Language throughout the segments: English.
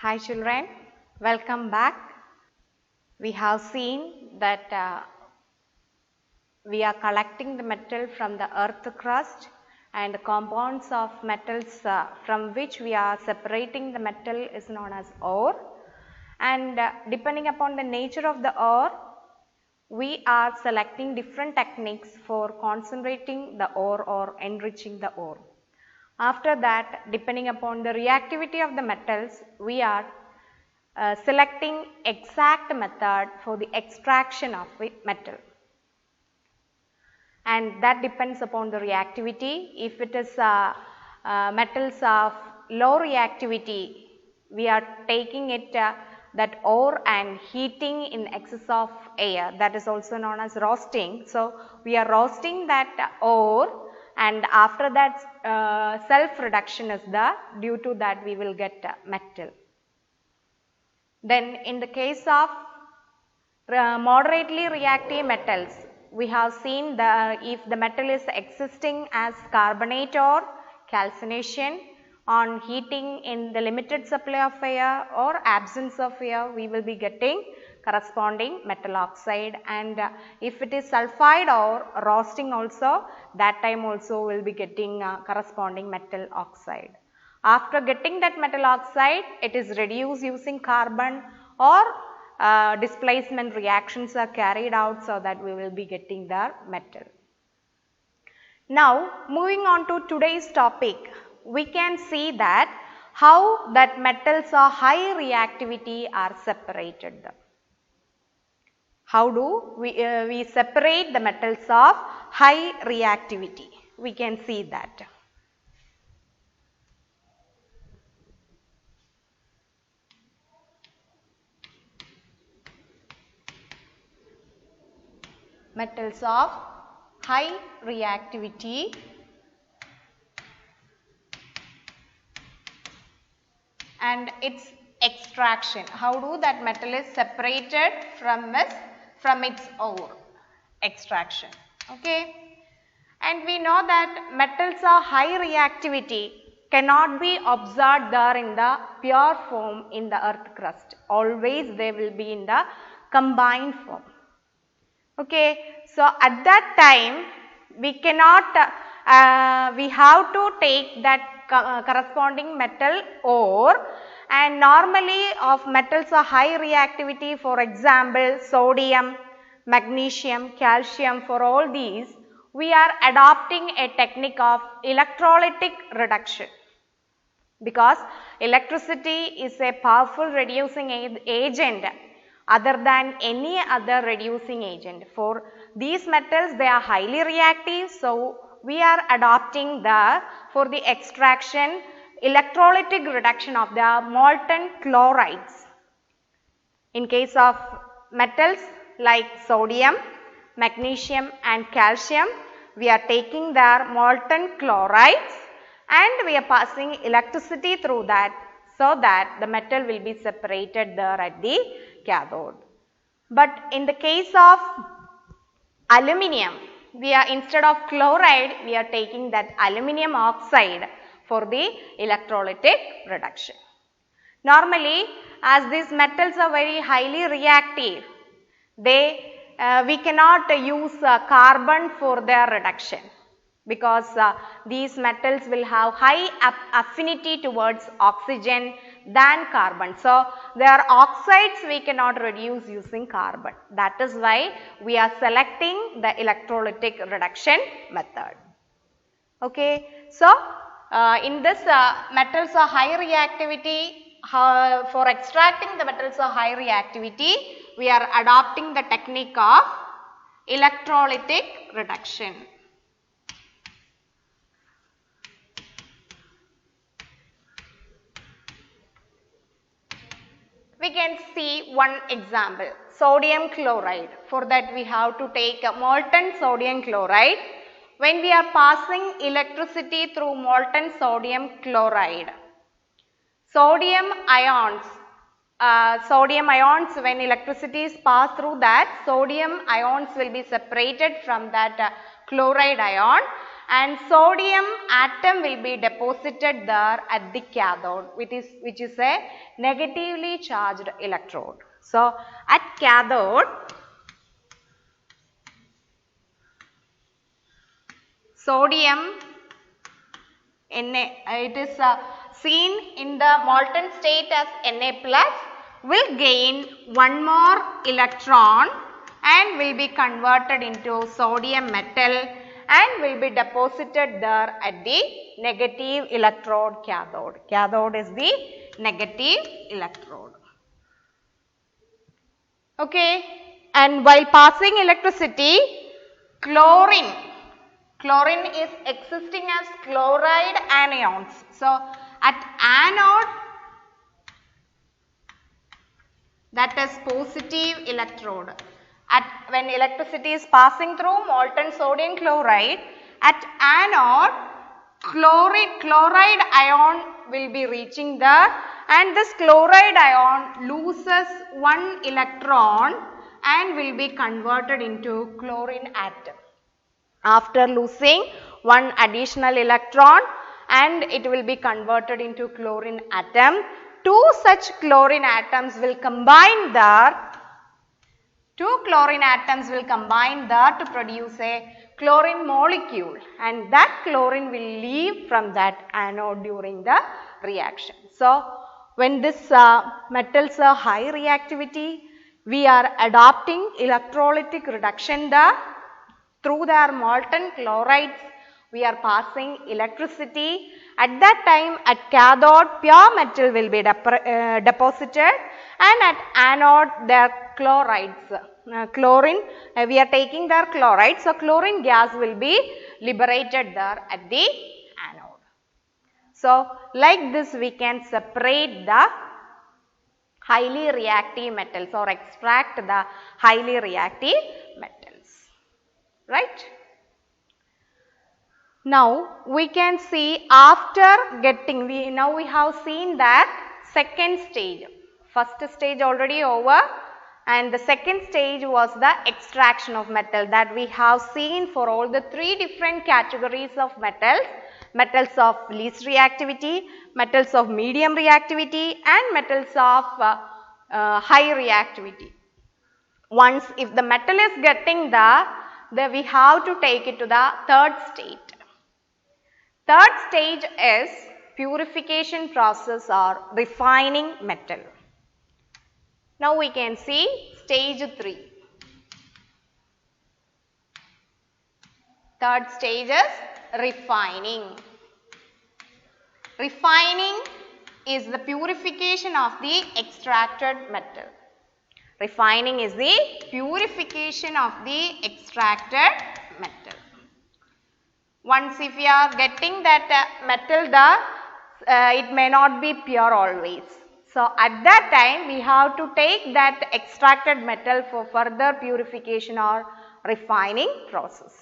Hi children, welcome back. We have seen that we are collecting the metal from the earth crust and the compounds of metals from which we are separating the metal is known as ore, and depending upon the nature of the ore, we are selecting different techniques for concentrating the ore or enriching the ore. After that, depending upon the reactivity of the metals, we are selecting exact method for the extraction of the metal, and that depends upon the reactivity. If it is metals of low reactivity, we are taking it that ore and heating in excess of air, that is also known as roasting. So, we are roasting that ore, and after that self reduction is there, due to that we will get metal. Then in the case of moderately reactive metals, we have seen if the metal is existing as carbonate or calcination, on heating in the limited supply of air or absence of air, we will be getting corresponding metal oxide, and if it is sulphide or roasting also, that time also we will be getting corresponding metal oxide. After getting that metal oxide, it is reduced using carbon or displacement reactions are carried out, so that we will be getting the metal. Now, moving on to today's topic, we can see that how that metals of high reactivity are separated. How do we separate the metals of high reactivity? We can see that. Metals of high reactivity and its extraction. How do that metal is separated from its ore? Extraction. Okay. And we know that metals of high reactivity cannot be observed there in the pure form in the earth crust. Always they will be in the combined form. Okay. So, at that time we cannot, we have to take that corresponding metal ore, and normally of metals of high reactivity, for example sodium, magnesium, calcium, for all these we are adopting a technique of electrolytic reduction, because electricity is a powerful reducing agent other than any other reducing agent. For these metals they are highly reactive, so we are adopting for the extraction electrolytic reduction of the molten chlorides. In case of metals like sodium, magnesium and calcium, we are taking their molten chlorides and we are passing electricity through that, so that the metal will be separated there at the cathode. But in the case of aluminum, we are, instead of chloride, we are taking that aluminum oxide for the electrolytic reduction. Normally, as these metals are very highly reactive, we cannot use carbon for their reduction, because these metals will have high affinity towards oxygen than carbon. So, their oxides we cannot reduce using carbon. That is why we are selecting the electrolytic reduction method. Okay. So, in this metals of high reactivity, for extracting the metals of high reactivity, we are adopting the technique of electrolytic reduction. We can see one example, sodium chloride. For that we have to take a molten sodium chloride. When we are passing electricity through molten sodium chloride, sodium ions, when electricity is passed through that, sodium ions will be separated from that chloride ion, and sodium atom will be deposited there at the cathode, which is a negatively charged electrode. So, at cathode, sodium it is seen in the molten state as Na plus, will gain one more electron and will be converted into sodium metal and will be deposited there at the negative electrode cathode. Cathode is the negative electrode. Okay, and while passing electricity, chlorine is existing as chloride anions. So, at anode, that is positive electrode. When electricity is passing through molten sodium chloride, at anode, chloride ion will be reaching there, and this chloride ion loses one electron and will be converted into chlorine atom. After losing one additional electron and it will be converted into chlorine atom, two such chlorine atoms will combine there. Two chlorine atoms will combine there to produce a chlorine molecule, and that chlorine will leave from that anode during the reaction. So, when this metals are high reactivity, we are adopting electrolytic reduction there. Through their molten chlorides, we are passing electricity. At that time, at cathode, pure metal will be deposited, and at anode, their chlorides, chlorine, we are taking their chloride. So, chlorine gas will be liberated there at the anode. So, like this we can separate the highly reactive metals or extract the highly reactive metals. Right? Now, we can see after getting, now we have seen that second stage. First stage already over, and the second stage was the extraction of metal that we have seen for all the three different categories of metals. Metals of least reactivity, metals of medium reactivity, and metals of high reactivity. Once if the metal is getting then we have to take it to the third state. Third stage is purification process or refining metal. Now we can see stage 3. Third stage is refining. Refining is the purification of the extracted metal. Refining is the purification of the extracted metal. Once if we are getting that metal it may not be pure always. So, at that time we have to take that extracted metal for further purification or refining process.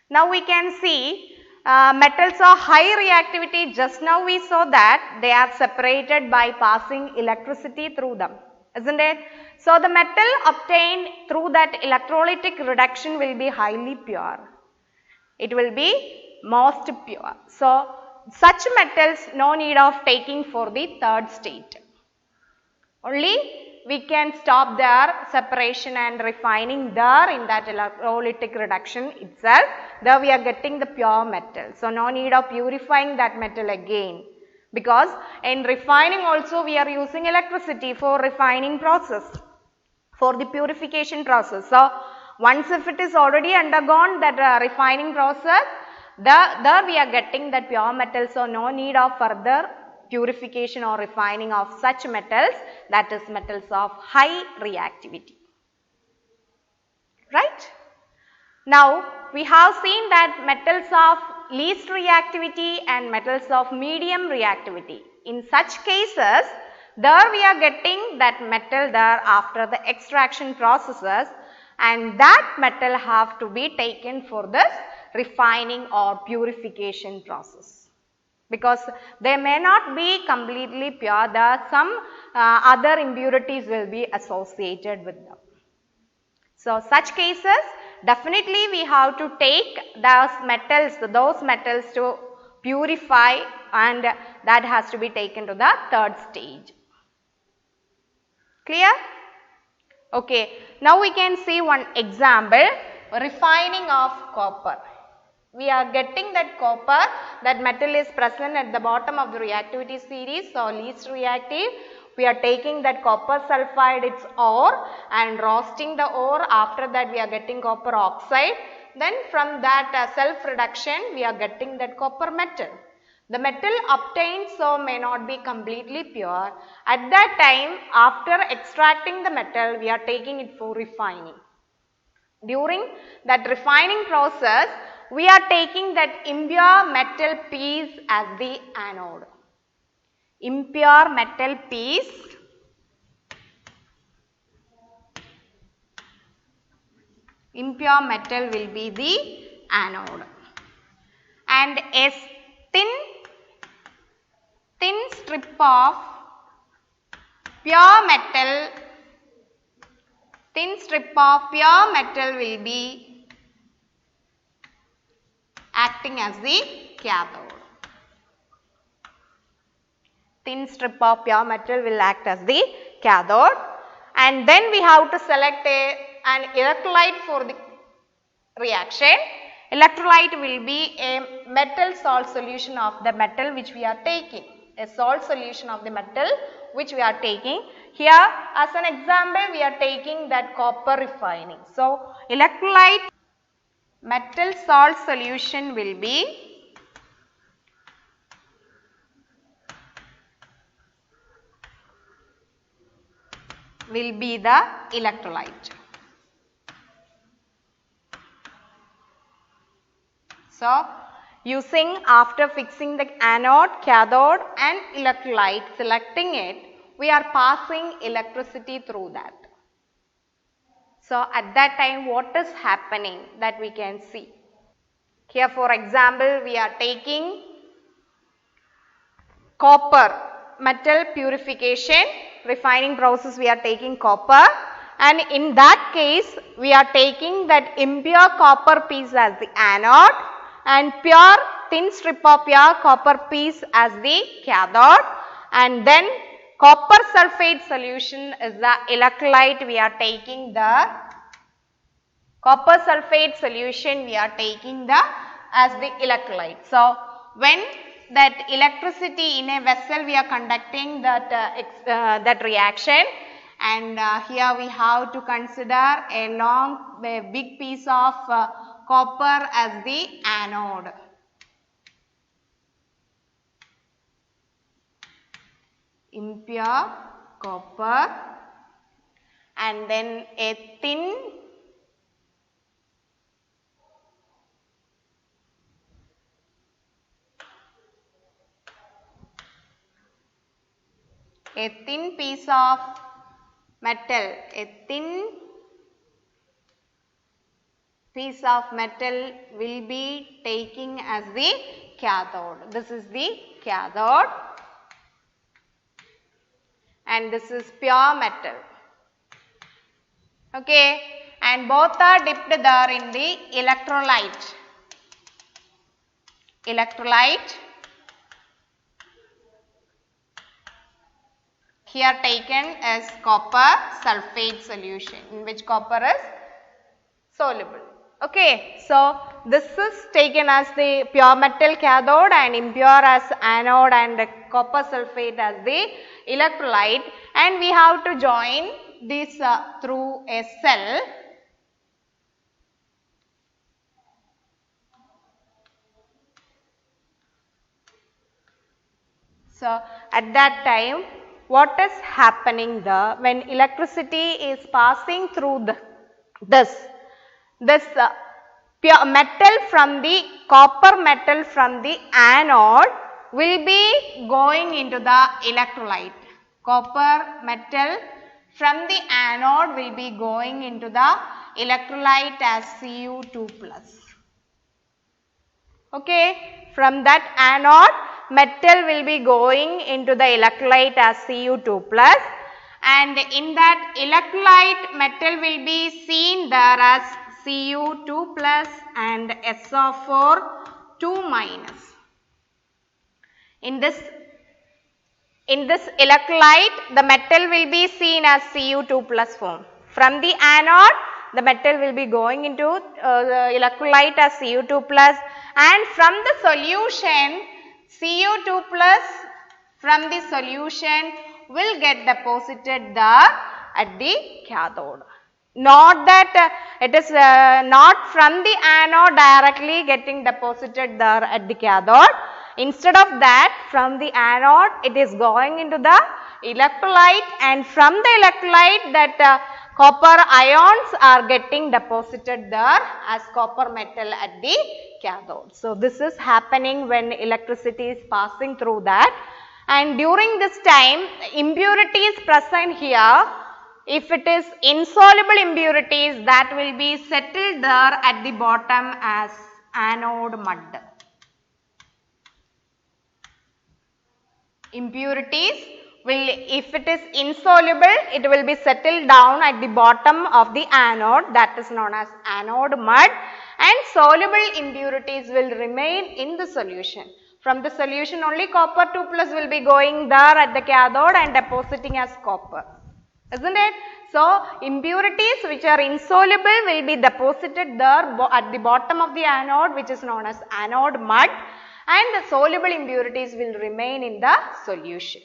Now, we can see metals of high reactivity, just now we saw that they are separated by passing electricity through them, isn't it? So, the metal obtained through that electrolytic reduction will be highly pure. It will be most pure. So, such metals no need of taking for the third state. Only we can stop their separation and refining there in that electrolytic reduction itself. There we are getting the pure metal. So, no need of purifying that metal again, because in refining also we are using electricity for refining process, for the purification process. So, once if it is already undergone that refining process, there we are getting that pure metal. So, no need of further purification or refining of such metals, that is metals of high reactivity. Right? Now, we have seen that metals of least reactivity and metals of medium reactivity. In such cases, there we are getting that metal there after the extraction processes, and that metal have to be taken for this refining or purification process, because they may not be completely pure. There are some other impurities will be associated with them. So, such cases definitely we have to take those metals to purify, and that has to be taken to the third stage. Clear? Okay, now we can see one example, refining of copper. We are getting that copper, that metal is present at the bottom of the reactivity series, so least reactive. We are taking that copper sulfide, its ore, and roasting the ore. After that we are getting copper oxide. Then from that self reduction we are getting that copper metal. The metal obtained so may not be completely pure. At that time, after extracting the metal, we are taking it for refining. During that refining process, we are taking that impure metal piece as the anode. Impure metal piece will be the anode, and a thin strip of pure metal will be acting as the cathode. Thin strip of pure metal will act as the cathode, and then we have to select an electrolyte for the reaction. Electrolyte will be a metal salt solution of the metal which we are taking. A salt solution of the metal which we are taking. Here as an example we are taking that copper refining. So electrolyte metal salt solution will be the electrolyte. So using, after fixing the anode, cathode and electrolyte, selecting it, we are passing electricity through that. So at that time what is happening, that we can see. Here for example we are taking copper metal purification, refining process, we are taking copper, and in that case we are taking that impure copper piece as the anode and pure thin strip of pure copper piece as the cathode, and then copper sulfate solution is the electrolyte. We are taking the copper sulfate solution as the electrolyte. So when that electricity in a vessel, we are conducting that reaction, and here we have to consider a big piece of copper as the anode. Impure copper, and then a thin piece of metal, will be taking as the cathode. This is the cathode and this is pure metal. Okay, and both are dipped there in the electrolyte. Here taken as copper sulfate solution, in which copper is soluble. Okay, so this is taken as the pure metal cathode and impure as anode, and the copper sulfate as the electrolyte, and we have to join this through a cell. So at that time what is happening there, when electricity is passing through this pure metal from the copper metal from the anode will be going into the electrolyte. Copper metal from the anode will be going into the electrolyte as Cu2+. Okay, from that anode metal will be going into the electrolyte as Cu2+, and in that electrolyte metal will be seen there as Cu2 plus and SO4 2 minus. In this electrolyte, the metal will be seen as Cu2 plus form. From the anode, the metal will be going into the electrolyte as Cu2 plus, and from the solution, Cu2 plus from the solution will get deposited there at the cathode. Not that it is not from the anode directly getting deposited there at the cathode. Instead of that, from the anode it is going into the electrolyte, and from the electrolyte that copper ions are getting deposited there as copper metal at the cathode. So, this is happening when electricity is passing through that, and during this time impurities present here, if it is insoluble impurities, that will be settled there at the bottom as anode mud. Impurities will, if it is insoluble, it will be settled down at the bottom of the anode, that is known as anode mud, and soluble impurities will remain in the solution. From the solution only copper 2 plus will be going there at the cathode and depositing as copper, isn't it? So, impurities which are insoluble will be deposited there at the bottom of the anode, which is known as anode mud, and the soluble impurities will remain in the solution.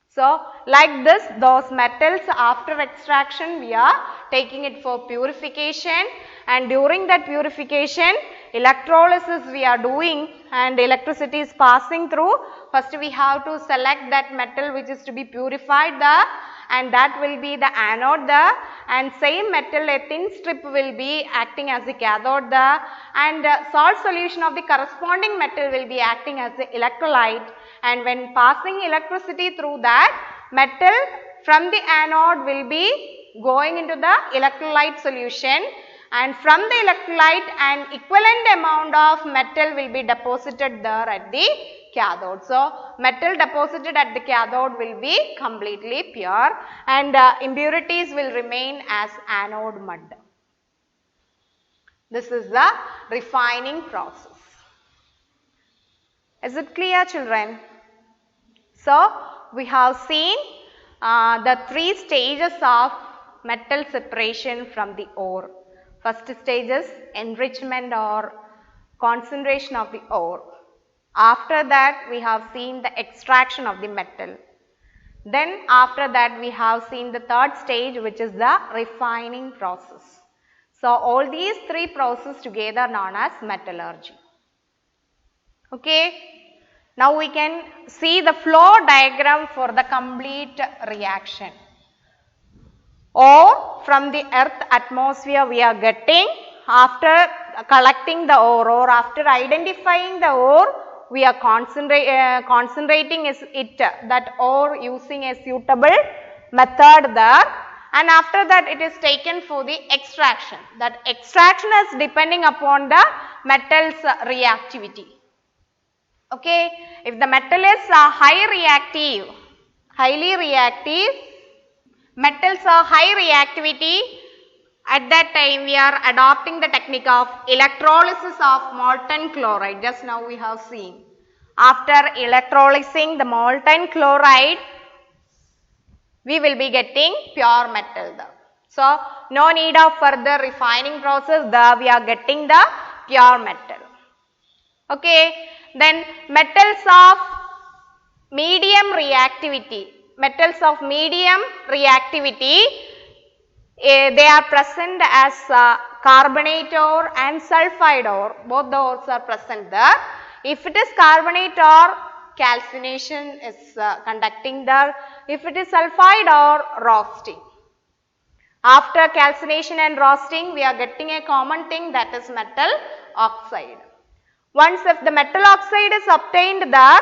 So, like this, those metals after extraction we are taking it for purification, and during that purification electrolysis we are doing and electricity is passing through. First we have to select that metal which is to be purified there, and that will be the anode there, and same metal, a thin strip will be acting as the cathode there, and salt solution of the corresponding metal will be acting as the electrolyte, and when passing electricity through that, metal from the anode will be going into the electrolyte solution, and from the electrolyte an equivalent amount of metal will be deposited there at the cathode. So, metal deposited at the cathode will be completely pure, and impurities will remain as anode mud. This is the refining process. Is it clear, children? So, we have seen the three stages of metal separation from the ore. First stage is enrichment or concentration of the ore. After that, we have seen the extraction of the metal. Then after that, we have seen the third stage, which is the refining process. So, all these three processes together known as metallurgy. Okay. Now, we can see the flow diagram for the complete reaction. Ore from the earth atmosphere we are getting after collecting the ore, or after identifying the ore, we are concentrating that ore using a suitable method there, and after that it is taken for the extraction. That extraction is depending upon the metal's reactivity. Okay, if the metal is highly reactive, metals are high reactivity, at that time we are adopting the technique of electrolysis of molten chloride. Just now we have seen. After electrolysing the molten chloride, we will be getting pure metal there. So, no need of further refining process, there we are getting the pure metal. Okay. Then metals of medium reactivity. Metals of medium reactivity, they are present as carbonate ore and sulphide ore. Both the ores are present there. If it is carbonate ore, calcination is conducting there. If it is sulphide ore, roasting. After calcination and roasting, we are getting a common thing, that is metal oxide. Once if the metal oxide is obtained there,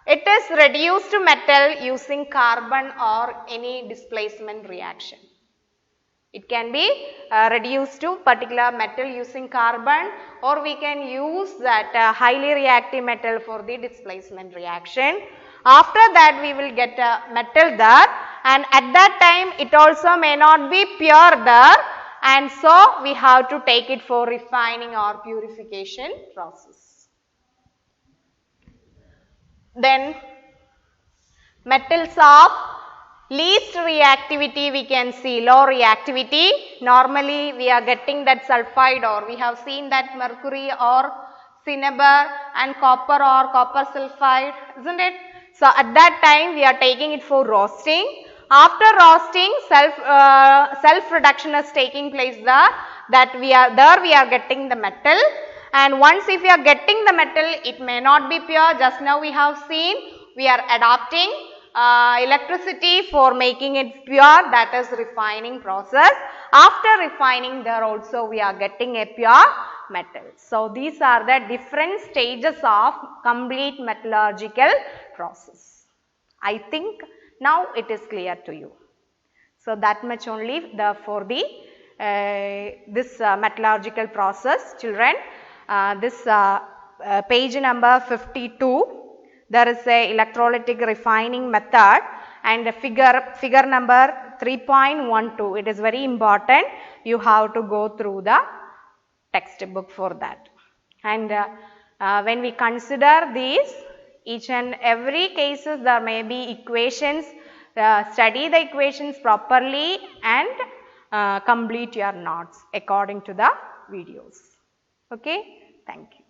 it is reduced to metal using carbon or any displacement reaction. It can be reduced to particular metal using carbon, or we can use that highly reactive metal for the displacement reaction. After that we will get a metal there, and at that time it also may not be pure there, and so we have to take it for refining or purification process. Then metals of least reactivity we can see, low reactivity. Normally we are getting that sulphide ore. We have seen that mercury or cinnabar and copper or copper sulphide, isn't it? So at that time we are taking it for roasting. After roasting, self reduction is taking place there. We are getting the metal. And once if we are getting the metal, it may not be pure. Just now we have seen we are adapting electricity for making it pure, that is refining process. After refining, there also we are getting a pure metal. So these are the different stages of complete metallurgical process. I think now it is clear to you. So that much only for the this metallurgical process, children. This page number 52. There is a electrolytic refining method and figure number 3.12. It is very important. You have to go through the textbook for that. And when we consider these, each and every cases there may be equations. Study the equations properly and complete your notes according to the videos. Okay? Thank you.